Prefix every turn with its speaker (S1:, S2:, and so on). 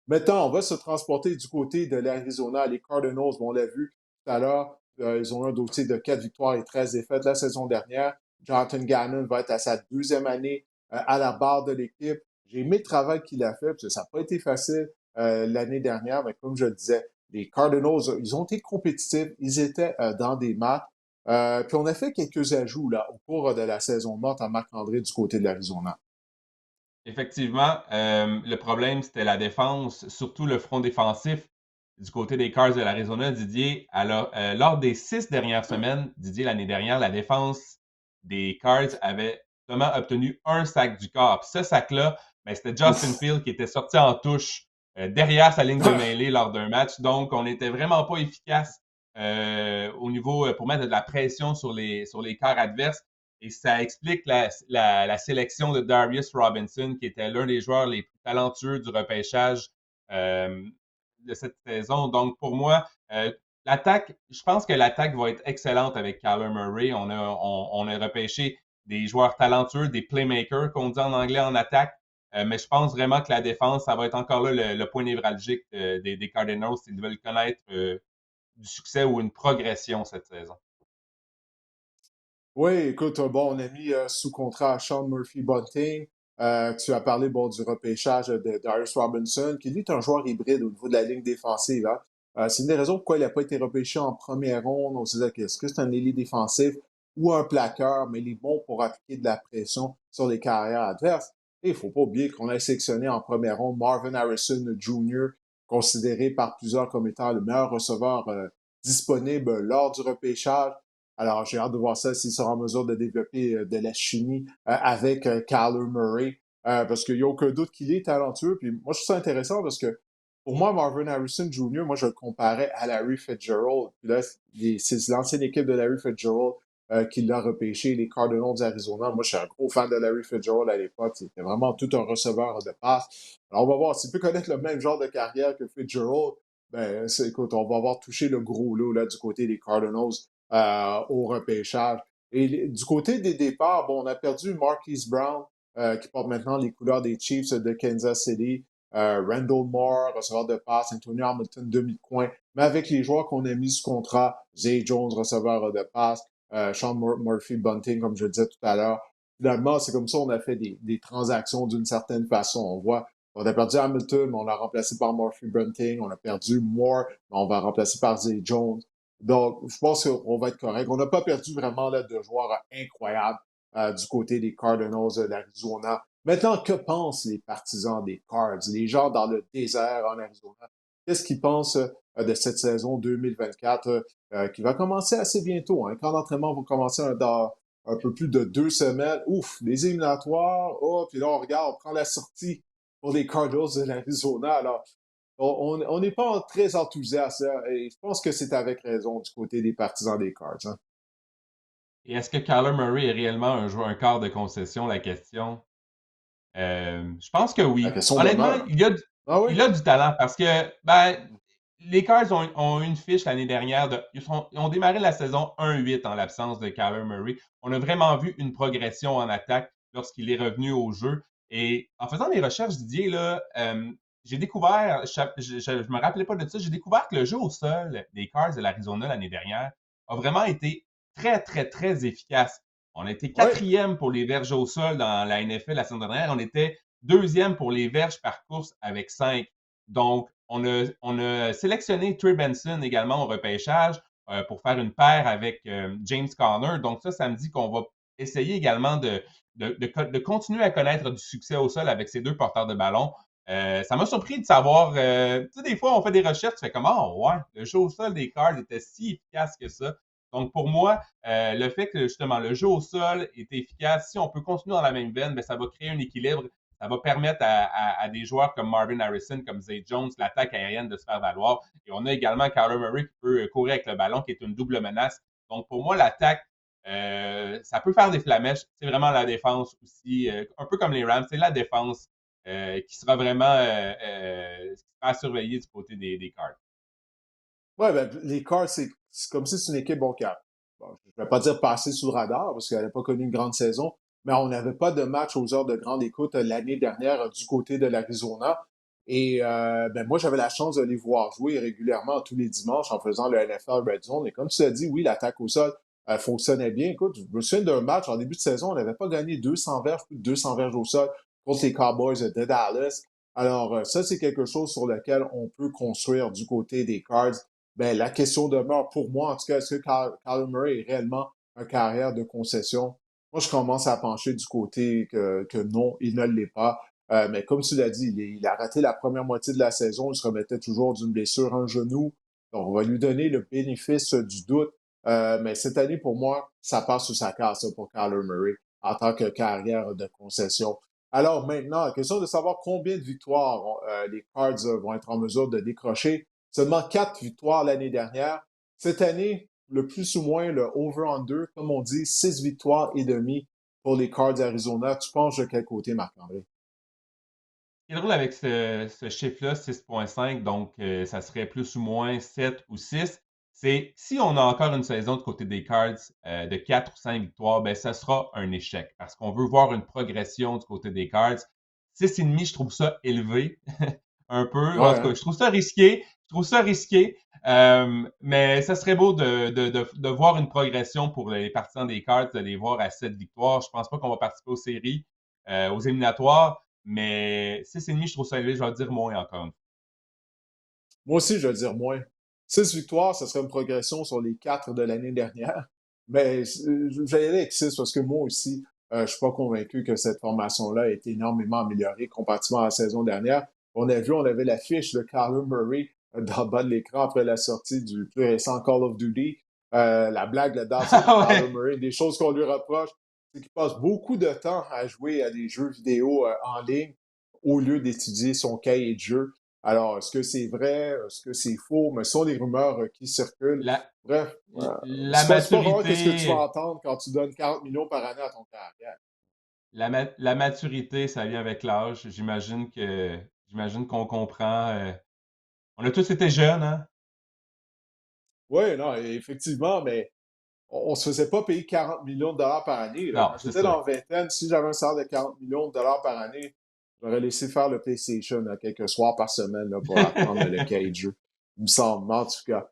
S1: Maintenant, on va se transporter du côté de l'Arizona. Les Cardinals, bon, on l'a vu tout à l'heure, ils ont un dossier de 4 victoires et 13 défaites la saison dernière. Jonathan Gannon va être à sa deuxième année à la barre de l'équipe. J'ai aimé le travail qu'il a fait, parce que ça n'a pas été facile l'année dernière, mais comme je le disais, les Cardinals, ils ont été compétitifs, ils étaient dans des matchs. Puis on a fait quelques ajouts là, au cours de la saison morte à Marc-André du côté de l'Arizona.
S2: Effectivement, le problème, c'était la défense, surtout le front défensif du côté des Cards de l'Arizona. Didier, alors, lors des 6 dernières semaines, Didier, l'année dernière, la défense des Cards avait seulement obtenu un sac du corps. Puis ce sac-là, ben, c'était Justin
S1: Ouf!
S2: Field qui était sorti en touche derrière sa ligne de mêlée lors d'un match. Donc, on n'était vraiment pas efficace au niveau pour mettre de la pression sur les quarts adverses. Et ça explique la sélection de Darius Robinson, qui était l'un des joueurs les plus talentueux du repêchage euh, de cette saison. Donc, pour moi, l'attaque, je pense que l'attaque va être excellente avec Kyler Murray. On a repêché des joueurs talentueux, des playmakers, qu'on dit en anglais en attaque. Mais je pense vraiment que la défense, ça va être encore là le point névralgique des Cardinals s'ils veulent connaître du succès ou une progression cette saison.
S1: Oui, écoute, bon, on a mis sous contrat Sean Murphy-Bunting. Tu as parlé bon, du repêchage de Darius Robinson, qui lui est un joueur hybride au niveau de la ligne défensive. Hein. C'est une des raisons pourquoi il n'a pas été repêché en première ronde. On se disait que est-ce que c'est un ailier défensif ou un plaqueur, mais il est bon pour appliquer de la pression sur les carrières adverses. Et il ne faut pas oublier qu'on a sélectionné en première ronde Marvin Harrison Jr., considéré par plusieurs comme étant le meilleur receveur disponible lors du repêchage. Alors, j'ai hâte de voir ça s'il sera en mesure de développer de la chimie avec Kyler Murray, parce qu'il n'y a aucun doute qu'il est talentueux. Puis moi, je trouve ça intéressant parce que pour moi, Marvin Harrison Jr., moi, je le comparais à Larry Fitzgerald. Puis là, c'est l'ancienne équipe de Larry Fitzgerald qui l'a repêché, les Cardinals d'Arizona. Moi, je suis un gros fan de Larry Fitzgerald à l'époque. C'était vraiment tout un receveur de passe. Alors, on va voir. S'il peut connaître le même genre de carrière que Fitzgerald, ben, écoute, on va avoir touché le gros lot là, du côté des Cardinals au repêchage. Et du côté des départs, bon, on a perdu Marquise Brown, qui porte maintenant les couleurs des Chiefs de Kansas City. Randall Moore, receveur de passe, Anthony Hamilton, demi de coin. Mais avec les joueurs qu'on a mis sous contrat, Zay Jones, receveur de passe, Sean Murphy Bunting, comme je le disais tout à l'heure. Finalement, c'est comme ça qu'on a fait des transactions d'une certaine façon. On voit, on a perdu Hamilton, mais on l'a remplacé par Murphy Bunting. On a perdu Moore, mais on va remplacer par Zay Jones. Donc, je pense qu'on va être correct. On n'a pas perdu vraiment là, de joueurs incroyables du côté des Cardinals de l'Arizona. Maintenant, que pensent les partisans des Cards, les gens dans le désert en Arizona? Qu'est-ce qu'ils pensent de cette saison 2024 qui va commencer assez bientôt? Hein? Quand l'entraînement va commencer dans un peu plus de 2 semaines, ouf, les éliminatoires, oh, puis là, on regarde, on prend la sortie pour les Cardinals de l'Arizona. Alors, on n'est pas très enthousiaste, hein, et je pense que c'est avec raison du côté des partisans des Cards. Hein.
S2: Et est-ce que Kyler Murray est réellement un joueur, un quart de concession, la question? Je pense que
S1: La
S2: oui.
S1: question
S2: Honnêtement,
S1: demeure. Ah oui?
S2: il a du talent parce que ben, les Cards ont une fiche l'année dernière. Ils ont démarré la saison 1-8 en l'absence de Kyler Murray. On a vraiment vu une progression en attaque lorsqu'il est revenu au jeu. Et en faisant mes recherches, Didier, là, j'ai découvert, je me rappelais pas de ça, j'ai découvert que le jeu au sol des Cards de l'Arizona l'année dernière a vraiment été très, très, très efficace. On a été
S1: Oui.
S2: quatrième pour les verges au sol dans la NFL la saison dernière. On était deuxième pour les verges par course avec 5. Donc, on a sélectionné Trey Benson également au repêchage pour faire une paire avec James Conner. Donc, ça me dit qu'on va essayer également de continuer à connaître du succès au sol avec ces deux porteurs de ballon. Ça m'a surpris de savoir, tu sais, des fois, on fait des recherches, tu fais comme, oh, ouais, le jeu au sol des Cards était si efficace que ça. Donc, pour moi, le fait que justement le jeu au sol est efficace, si on peut continuer dans la même veine, ben, ça va créer un équilibre. Ça va permettre à des joueurs comme Marvin Harrison, comme Zay Jones, l'attaque aérienne de se faire valoir. Et on a également Kyler Murray qui peut courir avec le ballon, qui est une double menace. Donc, pour moi, l'attaque, ça peut faire des flamèches. C'est vraiment la défense aussi, un peu comme les Rams, c'est la défense qui sera vraiment à surveiller du côté des Cards.
S1: Ouais, ben, les Cards, c'est comme si c'est une équipe, bon, bon, je ne vais pas dire passer sous le radar, parce qu'elle n'a pas connu une grande saison, mais on n'avait pas de match aux heures de grande écoute l'année dernière du côté de l'Arizona. Et ben, moi, j'avais la chance de les voir jouer régulièrement tous les dimanches en faisant le NFL Red Zone. Et comme tu l'as dit, oui, l'attaque au sol fonctionnait bien. Écoute, je me souviens d'un match en début de saison, on n'avait pas gagné 200 verges, plus de 200 verges au sol contre les Cowboys de Dallas. Alors, ça, c'est quelque chose sur lequel on peut construire du côté des Cards. Ben, la question demeure pour moi, en tout cas, est-ce que Kyler Murray est réellement un carrière de concession? Moi, je commence à pencher du côté que non, il ne l'est pas. Mais comme tu l'as dit, il a raté la première moitié de la saison. Il se remettait toujours d'une blessure à un genou. Donc, on va lui donner le bénéfice du doute. Mais cette année, pour moi, ça passe ou ça casse pour Kyler Murray en tant que carrière de concession. Alors maintenant, question de savoir combien de victoires les Cards vont être en mesure de décrocher. Seulement 4 victoires l'année dernière. Cette année, le plus ou moins le over-under, comme on dit, 6 victoires et demie pour les Cards Arizona. Tu penses de quel côté, Marc-André?
S2: Ce qui est drôle avec ce chiffre-là, 6,5, donc ça serait plus ou moins 7 ou 6, c'est si on a encore une saison du côté des Cards de 4 ou 5 victoires, ben ça sera un échec parce qu'on veut voir une progression du côté des Cards. 6,5, je trouve ça élevé un peu. En
S1: Ouais,
S2: tout cas,
S1: hein?
S2: je trouve ça risqué. Je trouve ça risqué. Mais ça serait beau de voir une progression pour les partisans des Cards, de les voir à 7 victoires. Je pense pas qu'on va participer aux séries, aux éliminatoires. Mais 6,5, je trouve ça élevé. Je vais dire moins encore une fois.
S1: Moi aussi, je vais dire moins. 6 victoires, ce serait une progression sur les 4 de l'année dernière. Mais je vais y aller avec 6 parce que moi aussi, je suis pas convaincu que cette formation-là ait été énormément améliorée comparativement à la saison dernière. On a vu, on avait l'affiche de Kyler Murray dans le bas de l'écran après la sortie du plus récent Call of Duty. La blague là-dedans, c'est que
S2: Ah
S1: Kyler
S2: ouais!
S1: Murray, des choses qu'on lui reproche, c'est qu'il passe beaucoup de temps à jouer à des jeux vidéo en ligne au lieu d'étudier son cahier de jeu. Alors, est-ce que c'est vrai? Est-ce que c'est faux? Mais ce sont les rumeurs qui circulent.
S2: La,
S1: Bref,
S2: la
S1: c'est pas vraiment qu'est-ce que tu vas
S2: maturité,
S1: entendre quand tu donnes 40 millions par année à ton carrière.
S2: la maturité, ça vient avec l'âge. J'imagine qu'on comprend. On a tous été jeunes, hein?
S1: Oui, non, effectivement, mais on se faisait pas payer 40 millions de dollars par année, là.
S2: Non,
S1: Quand
S2: c'est
S1: j'étais dans
S2: sûr.
S1: la vingtaine, si j'avais un salaire de 40 millions de dollars par année, j'aurais laissé faire le PlayStation quelques soirs par semaine là, pour apprendre le cahier de jeu. Il me semble, en tout cas.